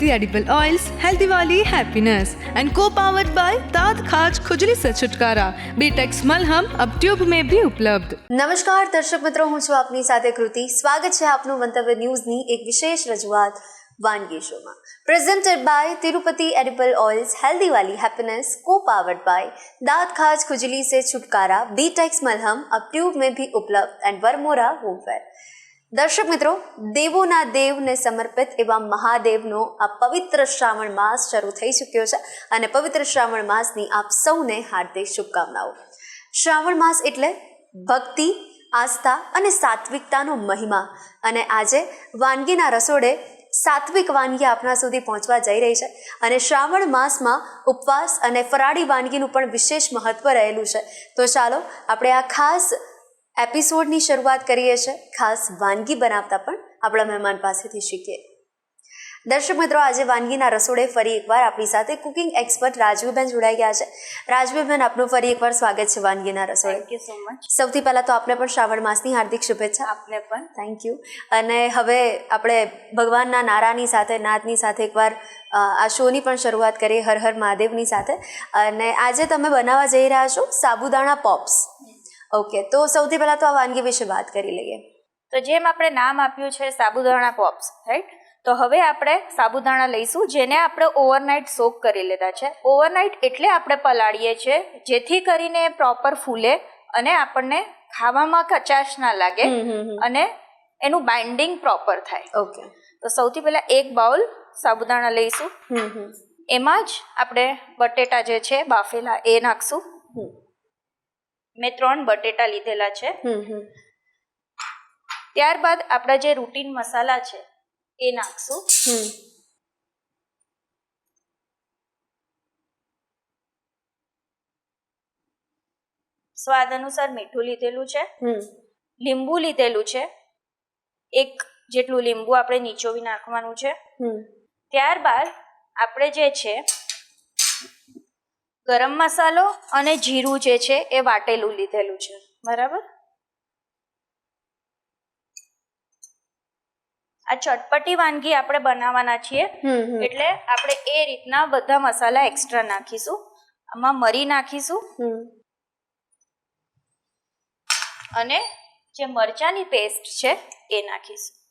Tirupati edible oils healthy वाली happiness and को powered by दांत खाज खुजली से छुटकारा बीटेक्स मलहम अब ट्यूब में भी उपलब्ध। નમસ્કાર દર્શક મિત્રો, હું છું આપની સાથે કૃતિ. સ્વાગત છે આપનું મંતવ્ય ન્યૂઝની એક વિશેષ રજૂઆત વાનગી શોમાં. Presented by Tirupati edible oils healthy વાલી हैप्पीनेस को पावर्ड बाय दांत खाज खुजली से छुटकारा बीटेक्स मलहम अब ट्यूब में भी उपलब्ध एंड वरमोरा होमवेयर. દર્શક મિત્રો, દેવોના દેવને સમર્પિત એવા મહાદેવનો આ પવિત્ર શ્રાવણ માસ શરૂ થઈ ચૂક્યો છે અને પવિત્ર શ્રાવણ માસની આપ સૌને હાર્દિક શુભકામનાઓ. શ્રાવણ માસ એટલે ભક્તિ, આસ્થા અને સાત્વિકતાનો મહિમા. અને આજે વાનગીના રસોડે સાત્વિક વાનગી આપણા સુધી પહોંચવા જઈ રહી છે અને શ્રાવણ માસમાં ઉપવાસ અને ફરાળી વાનગીનું પણ વિશેષ મહત્વ રહેલું છે. તો ચાલો આપણે આ ખાસ એપિસોડની શરૂઆત કરીએ છીએ ખાસ વાનગી બનાવતા પણ આપણા મહેમાન પાસેથી શીખીએ. દર્શક મિત્રો, આજે વાનગીના રસોડે ફરી એકવાર આપણી સાથે કુકિંગ એક્સપર્ટ રાજવીબેન જોડાઈ ગયા છે. રાજવીબેન, આપનું ફરી એકવાર સ્વાગત છે વાનગીના રસોડે. Thank you so much. સૌથી પહેલાં તો આપને પણ શ્રાવણ માસની હાર્દિક શુભેચ્છા. આપને પણ થેન્ક યુ. અને હવે આપણે ભગવાનના નારાની સાથે, નાદની સાથે એકવાર આ શોની પણ શરૂઆત કરીએ હર હર મહાદેવની સાથે. અને આજે તમે બનાવવા જઈ રહ્યા છો સાબુદાણા પોપ્સ. ઓકે, તો સૌથી પહેલાં તો આ વાનગી વિશે વાત કરી લઈએ. તો જેમ આપણે નામ આપ્યું છે સાબુદાણા પોપ્સ, રાઈટ? તો હવે આપણે સાબુદાણા લઈશું જેને આપણે ઓવરનાઇટ સોક કરી લીધા છે. ઓવરનાઇટ એટલે આપણે પલાળીએ છીએ જેથી કરીને પ્રોપર ફૂલે અને આપણને ખાવામાં કચાશ ના લાગે અને એનું બાઇન્ડિંગ પ્રોપર થાય. ઓકે, તો સૌથી પહેલાં એક બાઉલ સાબુદાણા લઈશું. એમાં જ આપણે બટેટા જે છે બાફેલા એ નાખશું. મેં 3 બટેટા લીધેલા છે. ત્યારબાદ આપણા જે રૂટીન મસાલા છે એ નાખશું. સ્વાદ અનુસાર મીઠું લીધેલું છે. લીંબુ લીધેલું છે. 1 જેટલું લીંબુ આપણે નીચોવી નાખવાનું છે. ત્યારબાદ આપણે જે છે ગરમ મસાલો અને જીરું જે છે એ વાટેલું લીધેલું છે. બરાબર? આ ચટપટી વાનગી આપણે બનાવવાના છીએ એટલે આપણે એ રીતના બધા મસાલા એક્સ્ટ્રા નાખીશું. આમાં મરી નાખીશું અને જે મરચાની પેસ્ટ છે એ નાખીશું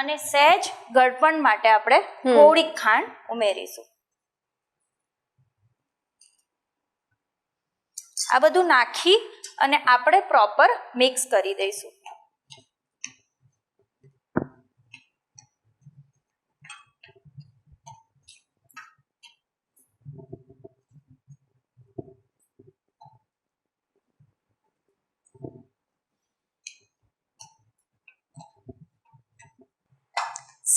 અને સહેજ ગળપણ માટે આપણે થોડીક ખાંડ ઉમેરીશું. આ બધું નાખી અને આપણે પ્રોપર મિક્સ કરી દઈશું.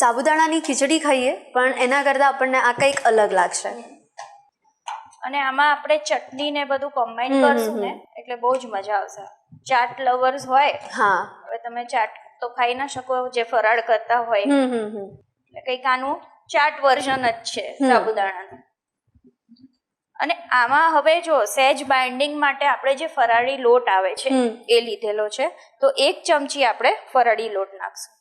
સાબુદાણાની ખીચડી ખાઈએ પણ એના કરતાં આપણને આ કંઈક અલગ લાગશે. અને આમાં આપણે ચટણી ને બધું કમ્બાઈન કરશું ને એટલે બહુ જ મજા આવશે. ચાટ લવર્સ હોય, હા, હવે તમે ચાટ તો ખાઈ ના શકો જે ફરાળ કરતા હોય, એટલે કંઈક આનું ચાટ વર્ઝન જ છે સાબુદાણાનું. અને આમાં હવે જો સહેજ બાઇન્ડિંગ માટે આપણે જે ફરાળી લોટ આવે છે એ લીધેલો છે. તો 1 ચમચી આપણે ફરાળી લોટ નાખશું.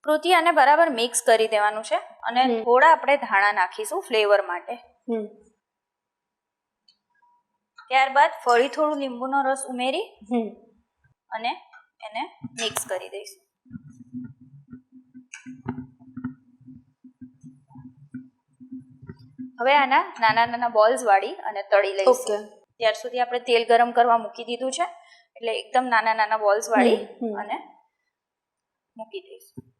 કૃતિ આને બરાબર મિક્સ કરી દેવાનું છે અને થોડા આપણે ધાણા નાખીશું ફ્લેવર માટે. ત્યારબાદ ફરી થોડું લીંબુનો રસ ઉમેરી અને એને મિક્સ કરી દઈશું. હવે આના નાના નાના બોલ્સ વાળી અને તળી લઈશું. ત્યાર સુધી આપણે તેલ ગરમ કરવા મૂકી દીધું છે એટલે એકદમ નાના નાના બોલ્સ વાળી અને મૂકી દઈશું.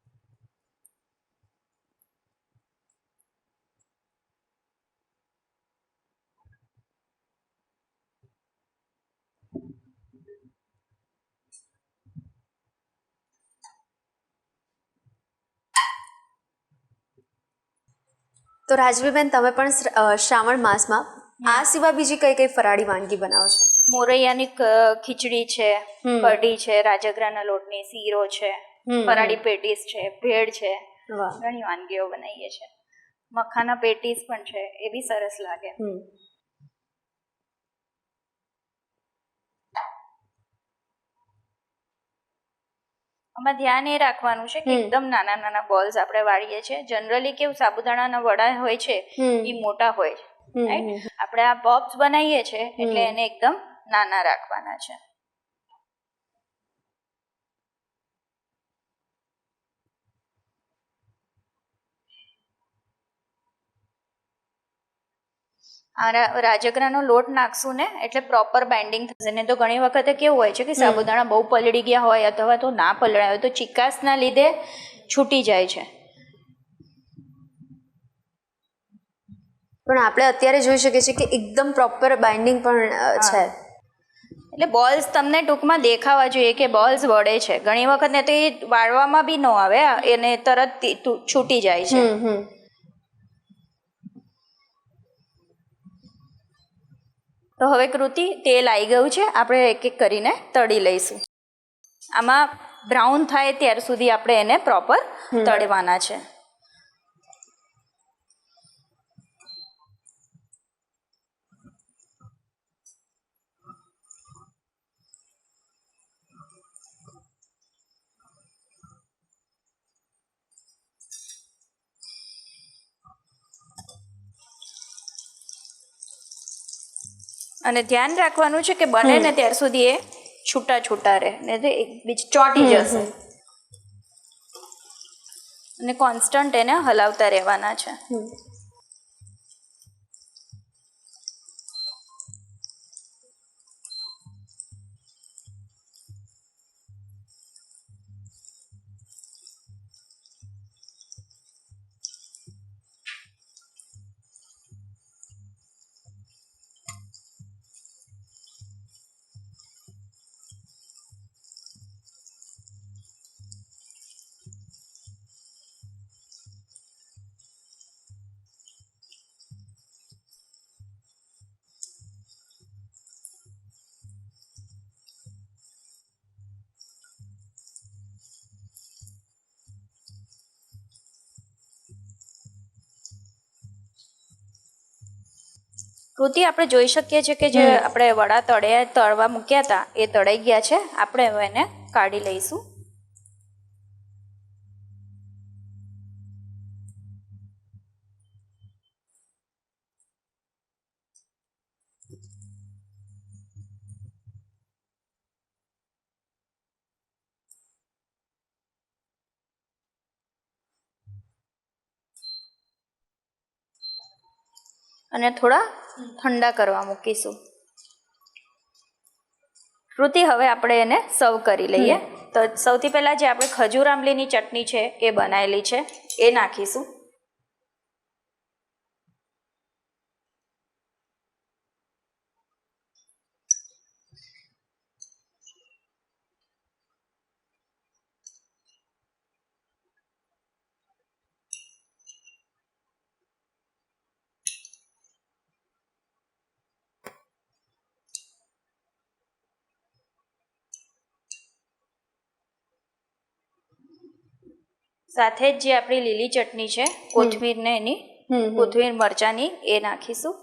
તો રાજવીબેન, તમે પણ શ્રાવણ માસમાં આ સિવાય બીજી કઈ કઈ ફરાળી વાનગી બનાવો છો? મોરૈયાની ખીચડી છે, કઢી છે, રાજગરાના લોટની શીરો છે, ફરાળી પેટીસ છે, ભેળ છે, ઘણી વાનગીઓ બનાવીએ છીએ. મખાના પેટીસ પણ છે, એ બી સરસ લાગે. આમાં ધ્યાન એ રાખવાનું છે કે એકદમ નાના નાના બોલ્સ આપણે વાળીએ છીએ. જનરલી કેવું સાબુદાણાના વડા હોય છે એ મોટા હોય છે, રાઈટ? આપણે આ પોપ્સ બનાવીએ છીએ એટલે એને એકદમ નાના રાખવાના છે. આ રાજગરાનો લોટ નાખશું ને એટલે પ્રોપર બાઇન્ડિંગ થશે. ને તો ઘણી વખતે કેવું હોય છે કે સાબુદાણા બહુ પલળી ગયા હોય અથવા તો ના પલળ્યા હોય તો ચિકાસના લીધે છૂટી જાય છે. પણ આપણે અત્યારે જોઈ શકીએ છીએ કે એકદમ પ્રોપર બાઇન્ડિંગ પણ છે. એટલે બોલ્સ તમને ટૂંકમાં દેખાવા જોઈએ કે બોલ્સ વળે છે. ઘણી વખત ને તો એ વાળવામાં બી ન આવે, એને તરત છૂટી જાય છે. તો હવે કૃતિ તેલ આવી ગયું છે, આપણે એક એક કરીને તળી લઈશું. આમાં બ્રાઉન થાય ત્યાર સુધી આપણે એને પ્રોપર તળવાના છે. અને ધ્યાન રાખવાનું છે કે બને ને ત્યાર સુધી એ છૂટા છૂટા રહે, ને તે એકબીજ ચોંટી જશે. અને કોન્સ્ટન્ટ એને હલાવતા રહેવાના છે. કૃતિ આપણે જોઈ શકીએ છીએ કે જે આપણે વડા તળવા મૂક્યા હતા એ તળાઈ ગયા છે. આપણે હવે એને કાઢી લઈશું. અને થોડા ઠંડા કરવા મૂકીશું. કૃતિ હવે આપણે એને સર્વ કરી લઈએ. તો સૌથી પહેલાં જે આપણે ખજૂર આંબલીની ચટણી છે એ બનાવેલી છે એ નાખીશું. સાથે જ જે આપણી લીલી ચટણી છે કોથમીર ને એની કોથમીર મરચાની એ નાખીશું.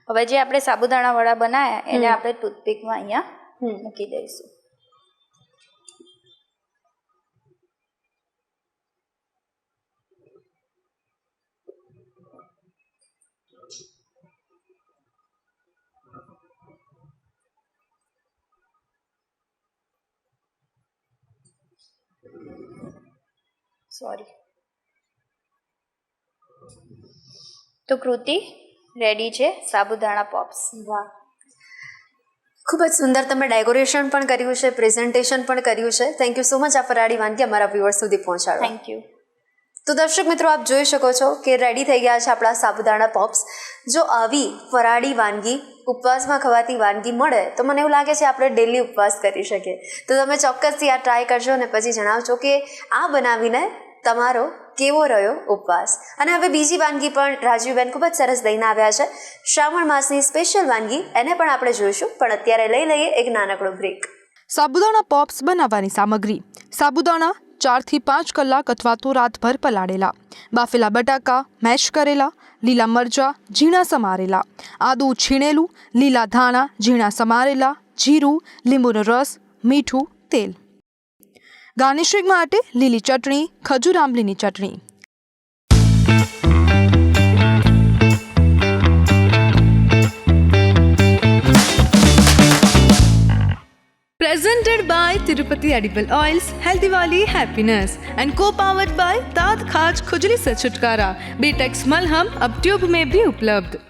હવે જે આપણે સાબુદાણા વડા બનાવ્યા એને આપણે ટૂથપીકમાં અહીંયા મૂકી દઈશું. સોરી. તો કૃતિ રેડી છે સાબુદાણા પોપ્સ. વાહ, ખૂબ જ સુંદર તમે ડેકોરેશન પણ કર્યું છે, પ્રેઝન્ટેશન પણ કર્યું છે. થેન્ક યુ સો મચ આ ફરાળી વાનગી અમારા વ્યુઅર્સ સુધી પહોંચાડવા. Thank you. તો દર્શક મિત્રો, આપ જોઈ શકો છો કે રેડી થઈ ગયા છે આપણા સાબુદાણા પોપ્સ. જો આવી ફરાળી વાનગી ઉપવાસમાં ખવાતી વાનગી મળે તો મને એવું લાગે છે આપણે ડેલી ઉપવાસ કરી શકીએ. તો તમે ચોક્કસથી આ ટ્રાય કરજો અને પછી જણાવજો કે આ બનાવીને તમારો કેવો રહ્યો ઉપવાસ. અને હવે બીજી વાનગી પણ રાજવીબેન ખૂબ જ સરસ લઈને આવ્યા છે. શ્રાવણ માસની સ્પેશિયલ વાનગી, એને પણ આપણે જોઈશું, પણ અત્યારે લઈ લઈએ એક નાનકડો બ્રેક. સાબુદાણા પોપ્સ બનાવવાની સામગ્રી: સાબુદાણા 4 થી 5 કલાક અથવા તો રાતભર પલાળેલા, બાફેલા બટાકા મેશ કરેલા, લીલા મરચાં ઝીણા સમારેલા, આદું છીણેલું, લીલા ધાણા ઝીણા સમારેલા, જીરું, લીંબુનો રસ, મીઠું, તેલ. ગાર્નિશિંગ માટે લીલી ચટણી, ખજૂર આંબલીની ચટણી. Presented by Tirupati Edible Oils, Healthy Wali Happiness and co-powered by Tat Khaj Khujli se Chutkara. Betex Malham अब ट्यूब में भी उपलब्ध.